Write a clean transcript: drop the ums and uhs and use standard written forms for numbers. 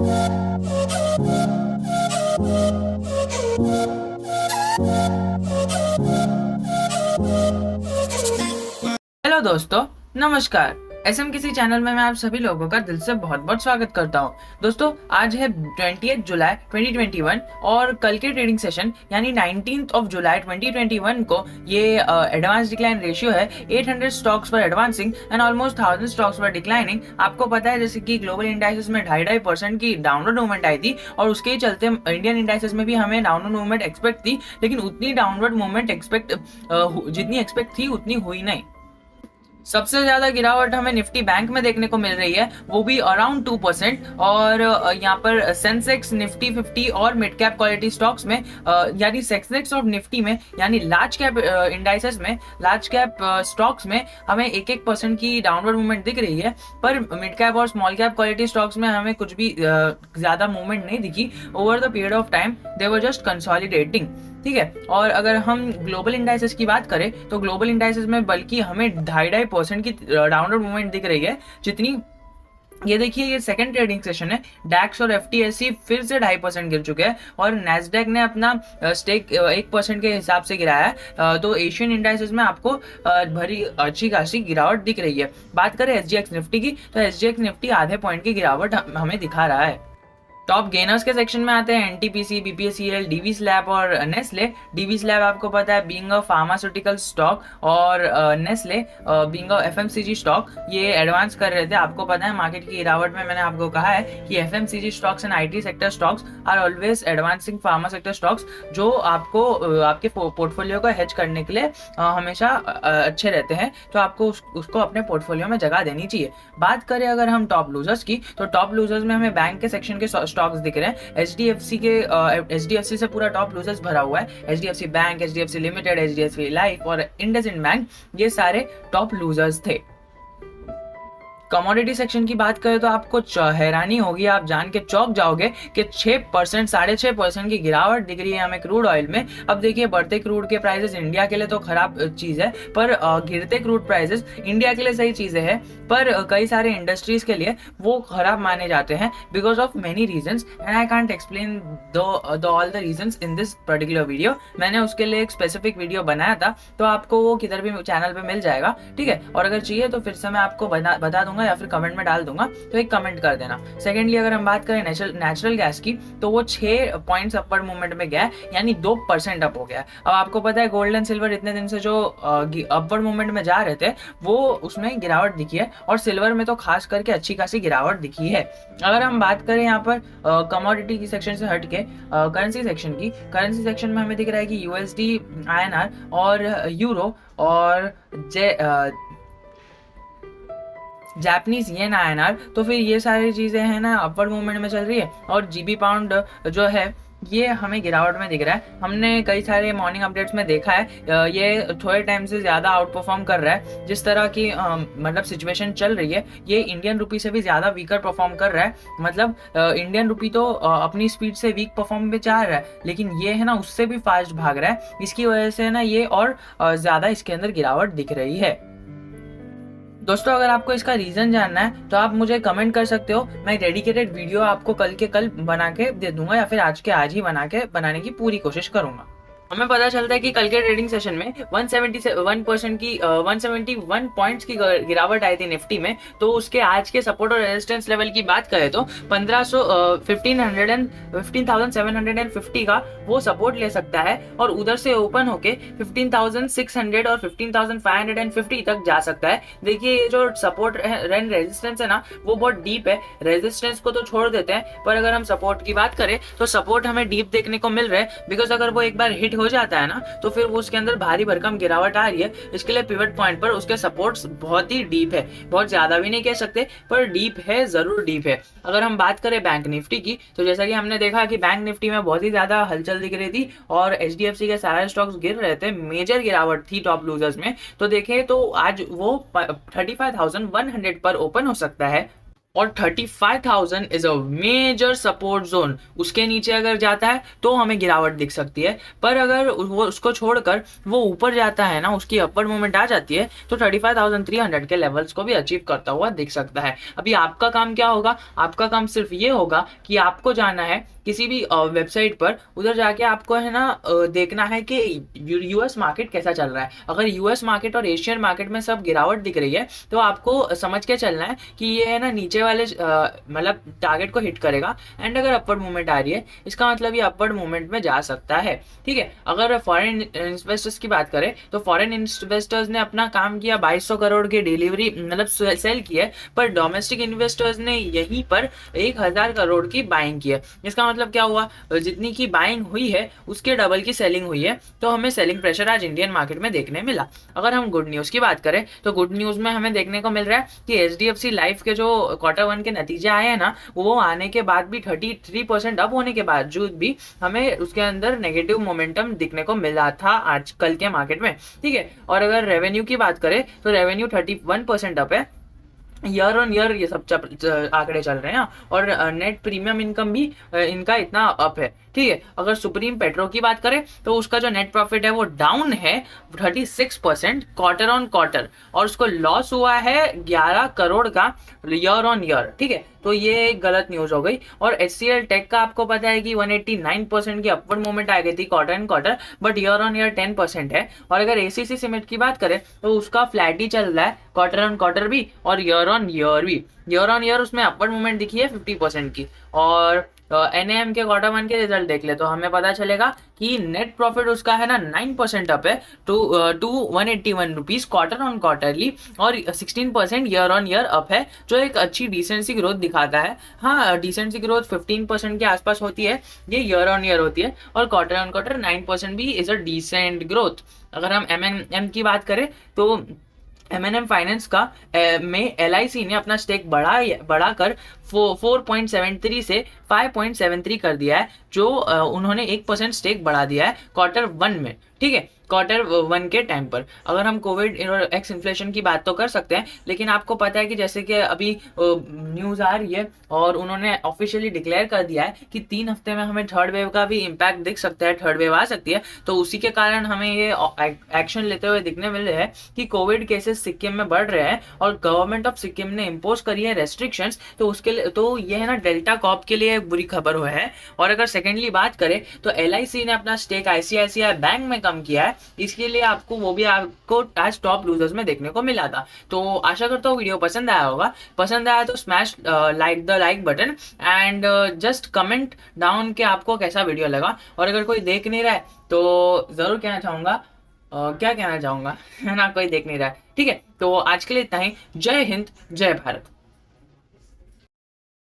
Hello दोस्तों, नमस्कार। SM किसी चैनल में मैं आप सभी लोगों का दिल से बहुत बहुत स्वागत करता हूं। दोस्तों, आज है 20 जुलाई 2021 और कल के ट्रेडिंग सेशन यानी 19 जुलाई 2021 को ये एडवांस डिक्लाइन रेशियो है 800 स्टॉक्स पर एडवांसिंग एंड ऑलमोस्ट 1000 स्टॉक्स पर डिक्लाइनिंग। आपको पता है जैसे कि ग्लोबल इंडाइसेस में 2.5% की डाउनवर्ड मूवमेंट आई थी और उसके ही चलते इंडियन इंडाइसेस में भी हमें डाउनवर्ड मूवमेंट एक्सपेक्ट थी, लेकिन उतनी डाउनवर्ड मूवमेंट जितनी एक्सपेक्ट थी उतनी हुई नहीं। सबसे ज्यादा गिरावट हमें निफ्टी बैंक में देखने को मिल रही है, वो भी अराउंड 2%। और यहाँ पर सेंसेक्स, निफ्टी 50 और मिड कैप क्वालिटी स्टॉक्स में यानी सेंसेक्स और निफ्टी में यानी लार्ज कैप इंडाइसेस में, लार्ज कैप स्टॉक्स में हमें 1% की डाउनवर्ड मूवमेंट दिख रही है, पर मिड कैप और स्मॉल कैप क्वालिटी स्टॉक्स में हमें कुछ भी ज्यादा मूवमेंट नहीं दिखी। Over the period of time they were just consolidating. ठीक है, और अगर हम ग्लोबल इंडाइसेस की बात करें तो ग्लोबल इंडाइसेस में बल्कि हमें 2.5% की डाउनवर्ड मूवमेंट दिख रही है, जितनी ये देखिए ये सेकंड ट्रेडिंग सेशन है। डैक्स और एफटीएससी फिर से 2.5% गिर चुके हैं और नैस्डैक ने अपना स्टेक 1% के हिसाब से गिराया है। तो एशियन इंडाइसेस में आपको भरी अच्छी खासी गिरावट दिख रही है। बात करें एसजीएक्स निफ्टी की तो एसजीएक्स निफ्टी आधे पॉइंट की गिरावट हमें दिखा रहा है। टॉप गेनर्स के सेक्शन में आते हैं एनटीपीसी, बीपीएससीएल, डीवी स्लैब और नेस्ले। डीवी स्लैब आपको पता है बीइंग अ फार्मास्यूटिकल स्टॉक और Nestle being a FMCG stock, ये एडवांस कर रहे थे। आपको पता है मार्केट की गिरावट में मैंने आपको कहा है कि FMCG stocks and IT sector stocks are always advancing pharma sector stocks, जो आपको आपके पोर्टफोलियो को हेज करने के लिए हमेशा अच्छे रहते हैं। तो आपको उसको अपने पोर्टफोलियो में जगह देनी चाहिए। बात करें अगर हम टॉप लूजर्स की तो टॉप लूजर्स में हमें बैंक के सेक्शन के स्टॉक्स दिख रहे हैं। एचडीएफसी से पूरा टॉप लूजर्स भरा हुआ है। HDFC bank, HDFC limited, HDFC life और इंडसइंड बैंक, ये सारे टॉप लूजर्स थे। कमोडिटी सेक्शन की बात करें तो आपको हैरानी होगी, आप जान के चौंक जाओगे कि 6%, 6.5% की गिरावट दिख रही है हमें क्रूड ऑयल में। अब देखिए, बढ़ते क्रूड के प्राइसेस इंडिया के लिए तो खराब चीज है, पर गिरते क्रूड प्राइसेस इंडिया के लिए सही चीजें हैं, पर कई सारे इंडस्ट्रीज के लिए वो खराब माने जाते हैं because of many reasons and I can't explain all the reasons in this particular video. मैंने उसके लिए एक स्पेसिफिक वीडियो बनाया था, तो आपको वो किधर भी चैनल पे मिल जाएगा। ठीक है, और अगर चाहिए तो फिर से मैं आपको बता दूंगा या फिर कमेंट में डाल दूंगा, तो एक कमेंट कर देना। सेकेंडली, अगर हम बात करें नेचुरल गैस की तो वो 6 पॉइंट्स अपवर्ड मूवमेंट में गया, यानी 2% अप हो गया। अब आपको पता है गोल्ड एंड सिल्वर इतने दिन से जो अपवर्ड मूवमेंट में जा रहे थे वो उसमें गिरावट दिखी है, और सिल्वर में तो खास करके अच्छी खासी गिरावट दिखी है। अगर हम बात करें यहाँ पर कमोडिटी की सेक्शन से हट के करेंसी सेक्शन की, करेंसी सेक्शन में हमें दिख रहा है कि यूएसडी, आईएनआर और यूरो और जापानीज येन, आईएनआर, तो फिर ये सारी चीजें हैं ना अपवर्ड मूवमेंट में चल रही है। और जीबी पाउंड जो है ये हमें गिरावट में दिख रहा है। हमने कई सारे मॉर्निंग अपडेट्स में देखा है ये थोड़े टाइम से ज्यादा आउट परफॉर्म कर रहा है। जिस तरह की मतलब सिचुएशन चल रही है, ये इंडियन रुपी से भी ज्यादा वीकर परफॉर्म कर रहा है। मतलब इंडियन रुपी तो अपनी स्पीड से वीक परफॉर्म भी चाह रहा है, लेकिन ये है ना उससे भी फास्ट भाग रहा है। इसकी वजह से ना ये और ज्यादा इसके अंदर गिरावट दिख रही है। दोस्तों, अगर आपको इसका रीजन जानना है तो आप मुझे कमेंट कर सकते हो। मैं डेडिकेटेड वीडियो आपको कल के कल बना के दे दूंगा, या फिर आज के आज ही बनाने की पूरी कोशिश करूंगा। हमें पता चलता है कि कल के ट्रेडिंग सेशन में 171 पॉइंट्स की गिरावट आई थी निफ्टी में। तो उसके आज के सपोर्ट और रेजिस्टेंस लेवल की बात करें तो 15,750 का वो सपोर्ट ले सकता है, और उधर से ओपन होके 15,600 और 15,550 तक जा सकता है। देखिए, ये जो सपोर्ट एंड रेजिस्टेंस है ना वो बहुत डीप है। रेजिस्टेंस को तो छोड़ देते हैं, पर अगर हम सपोर्ट की बात करें तो सपोर्ट हमें डीप देखने को मिल रहा है, बिकॉज अगर वो एक बार हिट हो जाता है ना तो फिर वो उसके अंदर भारी भरकम गिरावट आ रही है। इसके लिए पिवट पॉइंट पर उसके सपोर्ट्स बहुत ही डीप है, बहुत ज्यादा भी नहीं कह सकते, पर डीप है, जरूर डीप है। अगर हम बात करें बैंक निफ्टी की तो जैसा कि हमने देखा कि बैंक निफ्टी में बहुत ही ज्यादा हलचल दिख रही थी और एचडीएफसी के सारे स्टॉक्स गिर रहे थे, मेजर गिरावट थी टॉप लूजर्स में। तो देखें तो आज वो 35,100 पर ओपन हो सकता है। और 35,000 is a major support zone. उसके नीचे अगर जाता है तो हमें गिरावट दिख सकती है, पर अगर वो उसको छोड़कर वो ऊपर जाता है ना, उसकी अपवर्ड मूवमेंट आ जाती है, तो 35,300 के लेवल्स को भी अचीव करता हुआ दिख सकता है। अभी आपका काम क्या होगा? आपका काम सिर्फ ये होगा कि आपको जाना है किसी भी वेबसाइट पर, उधर जाके आपको है ना देखना है कि यूएस मार्केट कैसा चल रहा है। अगर यूएस मार्केट और एशियन मार्केट में सब गिरावट दिख रही है तो आपको समझ के चलना है कि ये है ना नीचे वाले मतलब टारगेट को हिट करेगा, एंड अगर अपवर्ड मूवमेंट आ रही है इसका मतलब ये अपवर्ड मूवमेंट में जा सकता है। ठीक है, अगर फॉरेन इन्वेस्टर्स की बात करें तो फॉरेन इन्वेस्टर्स ने अपना काम किया, 2200 करोड़ की डिलीवरी मतलब सेल की है, पर डोमेस्टिक इन्वेस्टर्स ने यहीं पर 1000 करोड़ की बाइंग की है। इसका मतलब क्या हुआ? जितनी की बाइंग हुई है उसके डबल की सेलिंग हुई है, तो हमें सेलिंग प्रेशर आज इंडियन मार्केट में देखने मिला। अगर हम गुड न्यूज की बात करें तो गुड न्यूज में हमें देखने को मिल रहा है कि एचडीएफसी लाइफ के जो Q1 के नतीजे आए हैं ना, वो आने के बाद भी 33% अप होने के बावजूद भी हमें उसके अंदर नेगेटिव मोमेंटम दिखने को मिला था आज कल के मार्केट में। ठीक है, और अगर रेवेन्यू की बात करें तो रेवेन्यू 31% अप है ईयर ऑन ईयर, ये सब आंकड़े चल रहे हैं। और नेट प्रीमियम इनकम भी इनका इतना अप है। ठीक है, अगर सुप्रीम पेट्रो की बात करें तो उसका जो नेट प्रॉफिट है वो डाउन है 36% क्वार्टर ऑन क्वार्टर, और उसको लॉस हुआ है 11 करोड़ का ईयर ऑन ईयर। ठीक है, तो ये एक गलत न्यूज हो गई। और HCL टेक का आपको पता है कि 189% की अपवर्ड मूवमेंट आ गई थी quarter and quarter, but year on year 10% है। और अगर ACC सीमेंट की बात करें तो उसका फ्लैट ही चल रहा है क्वार्टर ऑन क्वार्टर भी और ईयर ऑन ईयर भी। ईयर ऑन ईयर उसमें अपवर्ड मूवमेंट दिखी है 50% की। और NAM के Q1 के रिजल्ट देख ले तो हमें पता चलेगा कि नेट प्रॉफिट उसका है ना 9% अप है to 181 rupees quarter on quarterly, और 16% ईयर ऑन ईयर अप है, जो एक अच्छी डिसेंट सी ग्रोथ दिखाता है। हाँ, डिसेंट सी ग्रोथ 15% के आसपास होती है, ये ईयर ऑन ईयर होती है, और क्वार्टर ऑन क्वार्टर 9% भी इज अ डिसेंट ग्रोथ। अगर हम MNM की बात करें तो M&M फाइनेंस का में LIC ने अपना स्टेक बढ़ाकर 4.73 से 5.73 कर दिया है, जो उन्होंने 1% स्टेक बढ़ा दिया है Q1 में। ठीक है, Q1 के टाइम पर अगर हम कोविड और एक्स इन्फ्लेशन की बात तो कर सकते हैं, लेकिन आपको पता है कि जैसे कि अभी न्यूज़ आ रही है और उन्होंने ऑफिशियली डिक्लेयर कर दिया है कि 3 हफ्ते में हमें थर्ड वेव का भी इम्पैक्ट दिख सकता है, थर्ड वेव आ सकती है। तो उसी के कारण हमें ये एक्शन लेते हुए दिखने मिल रहे हैं कि कोविड केसेस सिक्किम में बढ़ रहे हैं और गवर्नमेंट ऑफ सिक्किम ने इम्पोज करी है रेस्ट्रिक्शंस, तो उसके लिए तो ये है ना डेल्टा कॉप के लिए बुरी खबर हुआ है। और अगर सेकेंडली बात करें तो LIC ने अपना स्टेक ICICI बैंक में कम किया है, इसके लिए आपको वो भी आपको आज टॉप लूजर्स में देखने को मिला था। तो आशा करता हूँ वीडियो पसंद आया होगा। पसंद आया तो smash like button and just comment down कि आपको कैसा वीडियो लगा। और अगर कोई देख नहीं रहा है तो जरूर कहना चाहूंगा क्या कहना चाहूंगा है ना, कोई देख नहीं रहा है। ठीक है, तो आज के लिए इतना ही। जय हिंद, जय भारत।